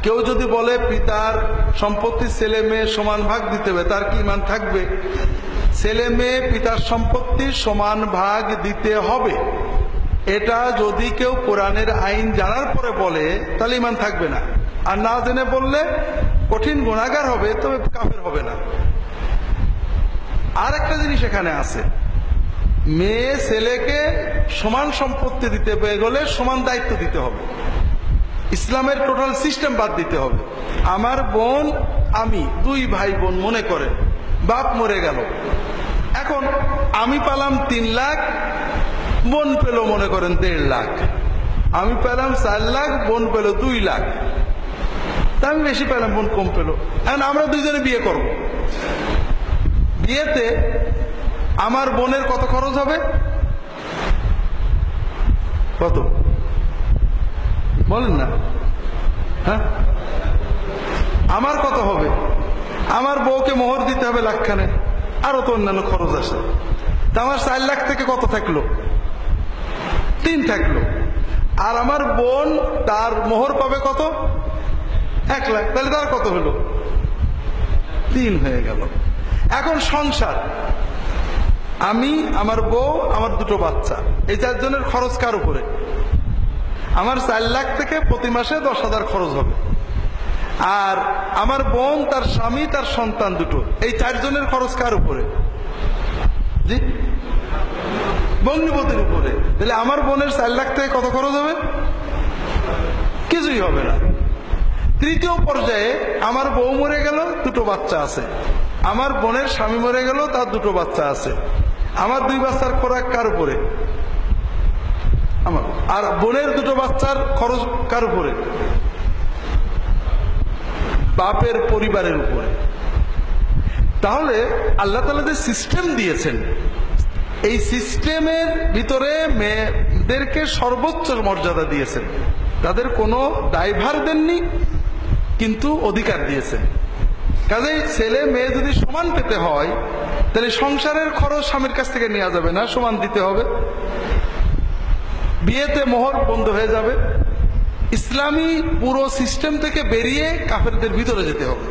কেউ যদি বলে পিতার সম্পত্তি ছেলে মেয়ে সমান ভাগ দিতে হবে, তার কি ঈমান থাকবে? ছেলে মেয়ে পিতার সম্পত্তি সমান ভাগ দিতে হবে, এটা যদি কেউ কোরআনের আইন জানার পরে বলে তাহলে ঈমান থাকবে না। আর না জেনে বললে কঠিন গুনাহগার হবে, তবে কাফের হবে না। আর একটা জিনিস এখানে আছে, মেয়ে ছেলেকে সমান সম্পত্তি দিতে গেলে সমান দায়িত্ব দিতে হবে। ইসলামের টোটাল সিস্টেম বাদ দিতে হবে। আমার বোন আমি, দুই ভাই বোন মনে করে, বাপ মরে গেল, এখন আমি পেলাম 3 লাখ, বোন পেল মনে করেন 1.5 লাখ, আমি পেলাম 4 লাখ, বোন পেল 2 লাখ, তা আমি বেশি পেলাম, বোন কম পেল। এখন আমরা দুইজনে বিয়ে করব, বিয়েতে আমার বোনের কত খরচ হবে? কত বলেন না? হ্যাঁ, আমার কত হবে? আমার বউকে মোহর দিতে হবে লাখখানে, আরো তো অন্যান্য খরচ আসে। তা আমার 4 লাখ থেকে কত থাকলো? 3 থাকলো। আর আমার বোন তার মোহর পাবে কত? 1 লাখ, তাহলে তার কত হলো? 3 হয়ে গেল। এখন সংসার, আমি, আমার বউ, আমার 2টো বাচ্চা, এই 4 জনের খরচ কার উপরে? আমার 4 লাখ থেকে প্রতি মাসে 10,000 খরচ হবে। আর আমার বোন, তার স্বামী, তার সন্তান 2টো, এই 4 জনের খরচ কার উপরে? জি, ভগ্নিপতির উপরে। তাহলে আমার বোনের 4 লাখ থেকে কত খরচ হবে? কিছুই হবে না। তৃতীয় পর্যায়ে আমার বউ মরে গেল, 2টো বাচ্চা আছে, আমার বোনের স্বামী মরে গেল, তার 2টো বাচ্চা আছে, আমার 2 বাচ্চার খোরাক কার উপরে? আমার। আর বোনের 2টো বাচ্চার খরচ কার উপরে? বাপের পরিবারের উপরে। তাহলে আল্লাহ তাআলা যে সিস্টেম দিয়েছেন, এই সিস্টেমের ভিতরে মেয়েদেরকে সর্বোচ্চ মর্যাদা দিয়েছেন, তাদের কোনো দায়ভার দেননি, কিন্তু অধিকার দিয়েছেন। কাজেই ছেলে মেয়ে যদি সমান পেতে হয়, তাহলে সংসারের খরচ স্বামীর কাছ থেকে নেওয়া যাবে না, সমান দিতে হবে। বিয়েতে মোহর বন্ধ হয়ে যাবে। ইসলামী পুরো সিস্টেম থেকে বেরিয়ে কাফেরদের ভিতরে যেতে হবে।